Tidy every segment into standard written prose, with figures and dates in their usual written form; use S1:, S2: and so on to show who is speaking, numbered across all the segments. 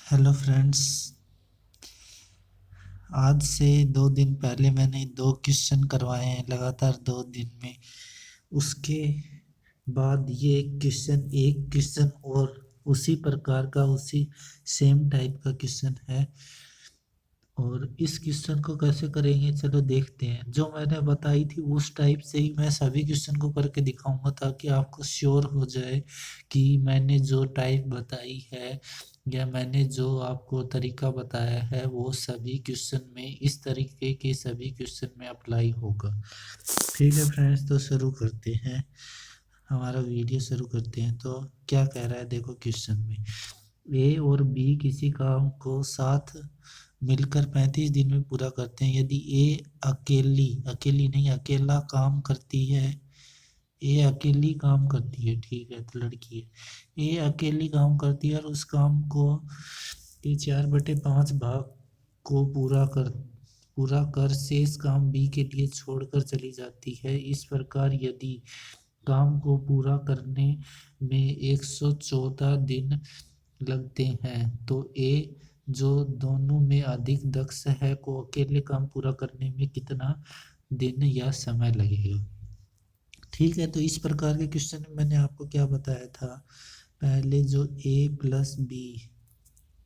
S1: Hello friends. आज से 2 दिन पहले मैंने 2 क्वेश्चन करवाए हैं लगातार 2 दिन में। उसके बाद ये एक क्वेश्चन और उसी प्रकार का उसी सेम टाइप का क्वेश्चन है। और इस क्वेश्चन को कैसे करेंगे चलो देखते हैं। जो मैंने बताई थी उस टाइप से ही मैं सभी क्वेश्चन को करके दिखाऊंगा ताकि आपको श्योर हो जाए कि मैंने जो टाइप बताई है या मैंने जो आपको तरीका बताया है वो सभी क्वेश्चन में इस तरीके के सभी क्वेश्चन में अप्लाई होगा। ठीक है फ्रेंड्स, तो शुरू करते हैं, हमारा वीडियो शुरू करते हैं। तो क्या कह रहा है देखो क्वेश्चन में, ए और बी किसी काम को साथ मिलकर 35 दिन में पूरा करते हैं। यदि ए अकेली अकेली नहीं अकेला काम करती है, ए अकेली काम करती है, ठीक है तो लड़की है। ए अकेली काम करती है और उस काम को के 4/5 भाग को पूरा कर शेष काम बी के लिए छोड़कर चली जाती है। इस प्रकार यदि काम को पूरा करने में 114 दिन लगते हैं तो ए जो दोनों में अधिक दक्ष है को अकेले काम पूरा करने में कितना दिन या समय लगेगा। ठीक है, तो इस प्रकार के क्वेश्चन में मैंने आपको क्या बताया था, पहले जो ए प्लस बी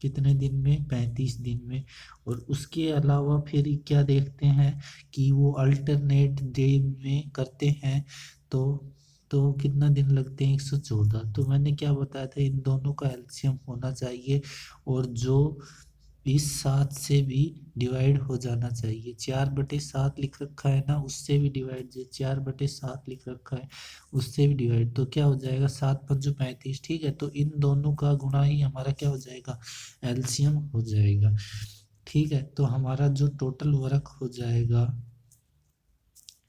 S1: कितने दिन में, 35 दिन में। और उसके अलावा फिर क्या देखते हैं कि वो अल्टरनेट डे में करते हैं तो कितना दिन लगते हैं, 114। तो मैंने क्या बताया था, इन दोनों का एलसीएम होना चाहिए और जो इस 7 से भी डिवाइड हो जाना चाहिए। 4/7 लिख रखा है ना, उससे भी डिवाइड, जो 4/7 लिख रखा है उससे भी डिवाइड, तो क्या हो जाएगा 7×5 = 35। ठीक है, तो इन दोनों का गुणा ही हमारा क्या हो जाएगा, एलसीएम हो जाएगा। ठीक है, तो हमारा जो टोटल वर्क हो जाएगा,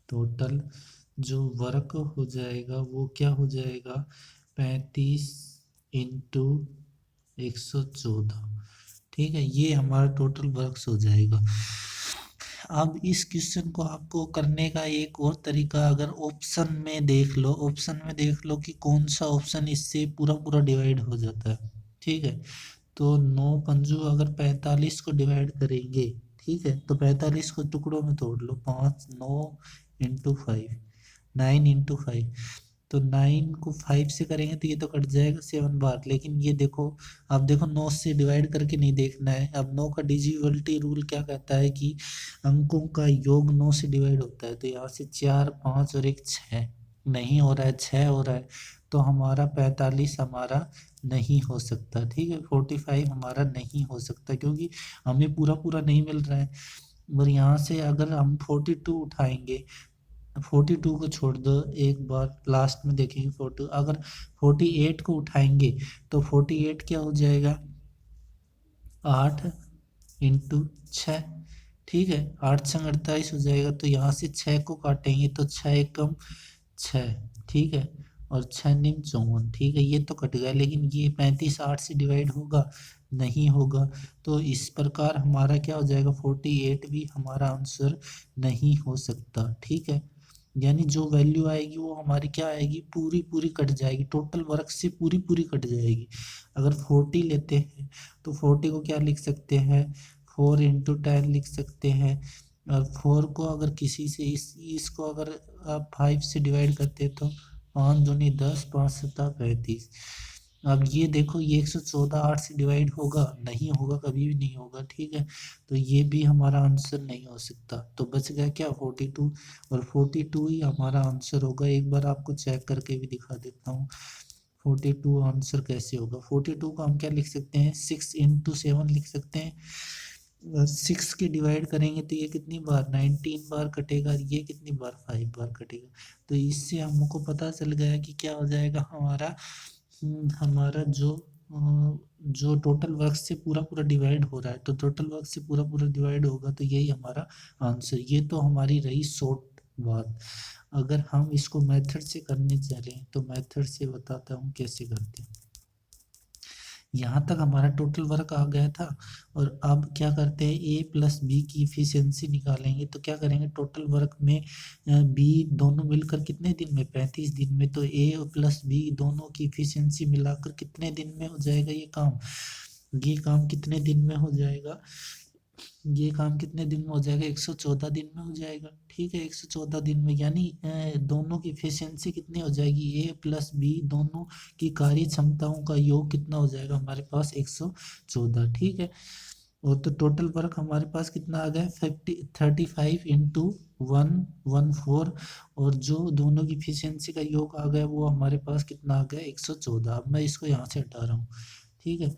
S1: टोटल जो वर्क हो जाएगा वो क्या हो जाएगा, 35 × 114। ठीक है, ये हमारा टोटल वर्क्स हो जाएगा। अब इस क्वेश्चन को आपको करने का एक और तरीका, अगर ऑप्शन में देख लो, ऑप्शन में देख लो कि कौन सा ऑप्शन इससे पूरा पूरा डिवाइड हो जाता है। ठीक है, तो 9×5 अगर 45 को डिवाइड करेंगे, ठीक है, तो 45 को टुकड़ों में तोड़ लो, 5 9 × 5 9 × 5, तो 9 को 5 से करेंगे तो ये तो कट जाएगा 7 बार। लेकिन ये देखो, अब देखो 9 से डिवाइड करके नहीं देखना है। अब 9 का डिविजिबिलिटी रूल क्या कहता है कि अंकों का योग 9 से डिवाइड होता है। तो यहाँ से 4 5 और 1 6 नहीं हो रहा है, 6 हो रहा है, तो हमारा 45 हमारा नहीं हो सकता। ठीक है, 45 हमारा नहीं हो सकता क्योंकि हमें पूरा पूरा नहीं मिल रहा है। और यहाँ से अगर हम 42 उठाएंगे, 42 को छोड़ दो, एक बार लास्ट में देखेंगे 42, अगर 48 को उठाएंगे तो 48 क्या हो जाएगा, 8 × 6। ठीक है, 8×6 = 48 हो जाएगा। तो यहाँ से 6 को काटेंगे तो 6 × 1 = 6। ठीक है, और 6×9 = 54। ठीक है, ये तो कट गया, लेकिन ये 35 8 से डिवाइड होगा, नहीं होगा। तो इस प्रकार हमारा क्या हो जाएगा, 48 भी हमारा आंसर नहीं हो सकता। ठीक है, यानी जो वैल्यू आएगी वो हमारी क्या आएगी, पूरी पूरी कट जाएगी, टोटल वर्क से पूरी पूरी कट जाएगी। अगर 40 लेते हैं तो 40 को क्या लिख सकते हैं, 4 × 10 लिख सकते हैं। और 4 को अगर किसी से इसको अगर आप 5 से डिवाइड करते हैं तो 5 दूनी 10, 5×7 = 35। अब ये देखो, ये 114 8 से डिवाइड होगा, नहीं होगा, कभी भी नहीं होगा। ठीक है, तो ये भी हमारा आंसर नहीं हो सकता। तो बच गया क्या, 42, और 42 ही हमारा आंसर होगा। एक बार आपको चेक करके भी दिखा देता हूँ 42 आंसर कैसे होगा। 42 को हम क्या लिख सकते हैं, 6×7 लिख सकते हैं। 6 के डिवाइड करेंगे तो ये कितनी बार, 19 बार कटेगा, ये कितनी बार, 5 बार कटेगा। तो इससे हमको पता चल गया कि क्या हो जाएगा हमारा, हमारा जो टोटल वर्क से पूरा पूरा डिवाइड हो रहा है, तो टोटल वर्क से पूरा पूरा डिवाइड होगा तो यही हमारा आंसर। ये तो हमारी रही शॉर्ट बात। अगर हम इसको मेथड से करने चलें तो मेथड से बताता हूँ कैसे करते हैं। यहाँ तक हमारा टोटल वर्क आ गया था, और अब क्या करते हैं, ए प्लस बी की इफिशियंसी निकालेंगे। तो क्या करेंगे, टोटल वर्क में बी दोनों मिलकर कितने दिन में, 35 दिन में, तो ए प्लस बी दोनों की इफिशियंसी मिलाकर कितने दिन में हो जाएगा ये काम, ये काम कितने दिन में हो जाएगा? ये काम कितने दिन में हो जाएगा? 114 दिन में हो जाएगा। ठीक है, 114 दिन में, यानी दोनों की एफिशिएंसी कितनी हो जाएगी? ए प्लस बी दोनों की कार्य क्षमताओं का योग कितना हो जाएगा हमारे पास? 114। ठीक है, और तो टोटल वर्क हमारे पास कितना आ गया? 35 इंटू 114, और जो दोनों की एफिशिएंसी का योग आ गया वो हमारे पास कितना आ गया? 114। अब मैं इसको यहाँ से हटा रहा हूँ। ठीक है,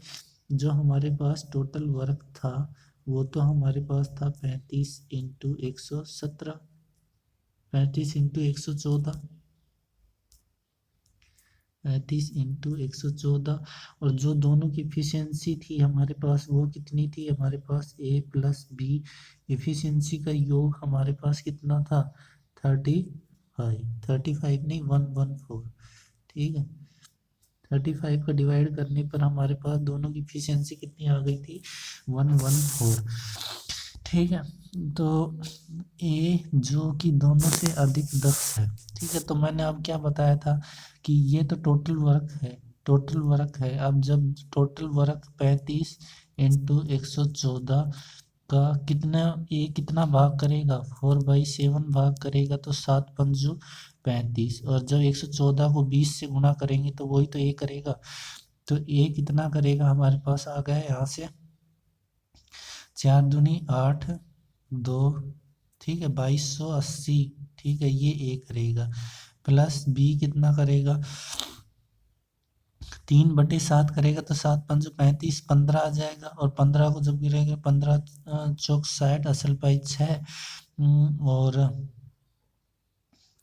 S1: जो हमारे पास टोटल वर्क था वो तो हमारे पास था 35 इंटू 117, 35 इंटू 114, 35 इंटू 114, और जो दोनों की एफिशिएंसी थी हमारे पास वो कितनी थी? हमारे पास ए प्लस बी एफिशिएंसी का योग हमारे पास कितना था? 35, 35 नहीं, 114। ठीक है, 35 का डिवाइड करने पर हमारे पास दोनों की एफिशिएंसी कितनी आ गई थी? 114। ठीक है, तो ए जो कि दोनों से अधिक दक्ष है। ठीक है, तो मैंने अब क्या बताया था कि ये तो टोटल वर्क है, टोटल वर्क है। अब जब टोटल वर्क 35 इंटू 114 का कितना, ये कितना भाग करेगा? 4/7 भाग करेगा, तो 7 पंजू 35, और जब 114 को 20 से गुणा करेंगे तो वही तो ए करेगा। तो ए कितना करेगा? हमारे पास आ गया यहाँ से 4 दूनी 8, 2, ठीक है, 2280। ठीक है, ये ए करेगा, प्लस बी कितना करेगा? 3/7 करेगा, तो 7 पंजो 35, 15 आ जाएगा, और 15 को जब गिरेगा 15 चौक 60, असल पाई 6, और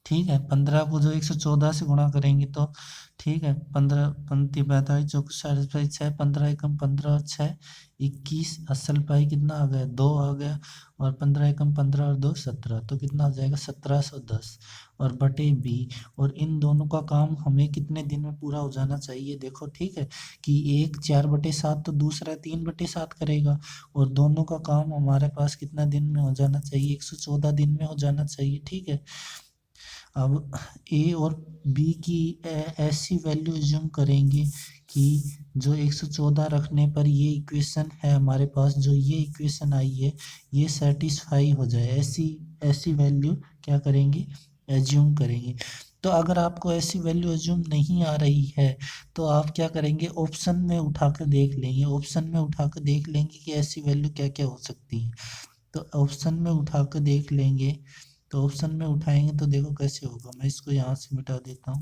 S1: ठीक है, 15 को जो 114 से गुणा करेंगे तो ठीक है, 15 पंती 45 चौक 60 6, 15 एकम 15 और 6 21, असल पाई कितना आ गया? 2 आ गया, और 15 एकम 15 और 2 17, तो कितना आ जाएगा? 1710, और बटे बी। और इन दोनों का काम हमें कितने दिन में पूरा हो जाना चाहिए? देखो, ठीक है, कि एक 4/7 तो दूसरा 3/7 करेगा, और दोनों का काम हमारे पास कितना दिन में हो जाना चाहिए? 114 दिन में हो जाना चाहिए। ठीक है, अब ए और बी की ऐसी वैल्यू एज्यूम करेंगे कि जो 114 रखने पर ये इक्वेशन है हमारे पास, जो ये इक्वेशन आई है ये सेटिस्फाई हो जाए, ऐसी ऐसी वैल्यू क्या करेंगे? एज्यूम करेंगे। तो अगर आपको ऐसी वैल्यू एज्यूम नहीं आ रही है तो आप क्या करेंगे? ऑप्शन में उठा कर देख लेंगे, ऑप्शन में उठा कर देख लेंगे कि ऐसी वैल्यू क्या क्या हो सकती है। तो ऑप्शन में उठा कर देख लेंगे, तो ऑप्शन में उठाएंगे तो देखो कैसे होगा। मैं इसको यहाँ से मिटा देता हूँ।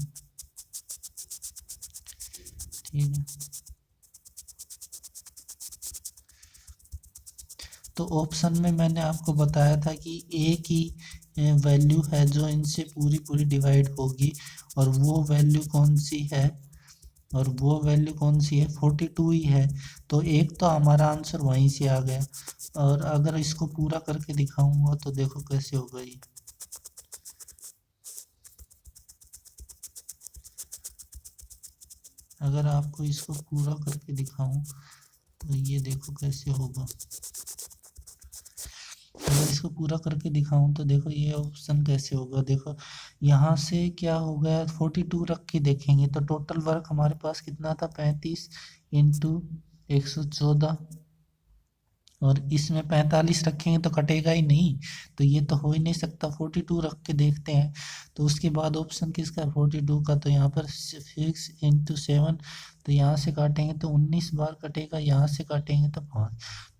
S1: ठीक है, तो ऑप्शन में मैंने आपको बताया था कि ए की वैल्यू है जो इनसे पूरी पूरी डिवाइड होगी, और वो वैल्यू कौन सी है? और वो वैल्यू कौन सी है? 42 ही है। तो एक तो हमारा आंसर वहीं से आ गया, और अगर इसको पूरा करके दिखाऊंगा तो देखो कैसे होगा ये। अगर आपको इसको पूरा करके दिखाऊं तो ये देखो कैसे होगा। अगर इसको पूरा करके दिखाऊं तो देखो ये ऑप्शन कैसे होगा। देखो यहाँ से क्या हो गया, 42 रख के देखेंगे तो टोटल वर्क हमारे पास कितना था? 35 इंटू 114, और इसमें 45 रखेंगे तो कटेगा ही नहीं, तो ये तो हो ही नहीं सकता। 42 रख के देखते हैं, तो उसके बाद ऑप्शन किसका? 42 का। तो यहाँ पर 6 इंटू 7, तो यहाँ से काटेंगे तो 19 बार कटेगा, यहाँ से काटेंगे तो 5,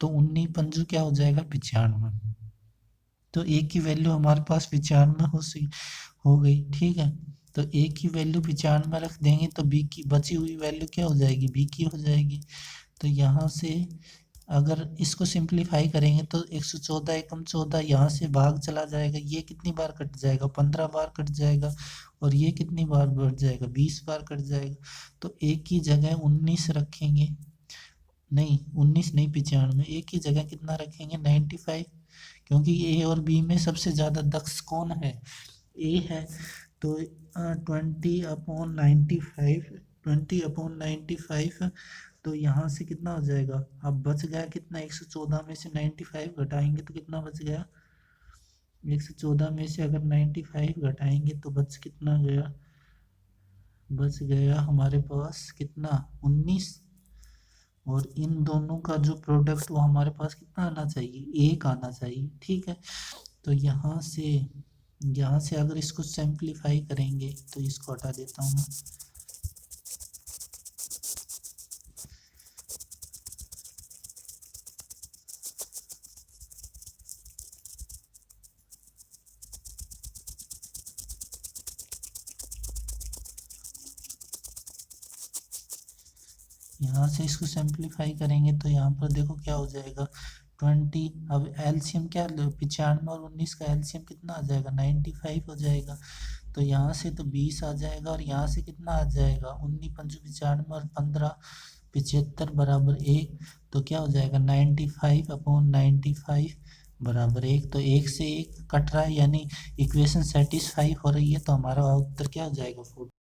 S1: तो 19 पंजू क्या हो जाएगा? 95। तो ए की वैल्यू हमारे पास 95 हो गई। ठीक है, तो ए की वैल्यू 95 रख देंगे तो बी की बची हुई वैल्यू क्या हो जाएगी? बी की हो जाएगी। तो यहाँ से अगर इसको सिंप्लीफाई करेंगे तो 114 एकम 14 यहाँ से भाग चला जाएगा, ये कितनी बार कट जाएगा? 15 बार कट जाएगा, और ये कितनी बार बढ़ जाएगा? 20 बार कट जाएगा। तो एक की जगह 19 रखेंगे, नहीं 19 नहीं, 95। एक की जगह कितना रखेंगे? 95, क्योंकि ए और बी में सबसे ज़्यादा दक्ष कौन है? ए है। तो 20/95, 20/95, तो यहाँ से कितना हो जाएगा? अब बच गया कितना? 114 में से 95 घटाएंगे तो कितना बच गया? 114 में से अगर 95 घटाएंगे तो बच कितना गया? बच गया हमारे पास कितना? 19, और इन दोनों का जो प्रोडक्ट वो हमारे पास कितना आना चाहिए, 1 आना चाहिए। ठीक है, तो यहाँ से अगर इसको सिंप्लीफाई करेंगे तो इसको हटा देता हूँ मैं। यहाँ से इसको सिंप्लीफाई करेंगे तो यहाँ पर देखो क्या हो जाएगा 20। अब एलसीएम क्या, 95 और 19 का एलसीएम कितना आ जाएगा, 95 हो जाएगा। तो यहाँ से तो 20 आ जाएगा और यहाँ से कितना आ जाएगा, 19 पंचो 95 और 15 75 बराबर 1। तो क्या हो जाएगा 95/95 बराबर 1। तो 1 से 1 कट रहा है, यानी इक्वेशन सेटिस्फाई हो रही है। तो हमारा उत्तर क्या हो जाएगा, 4।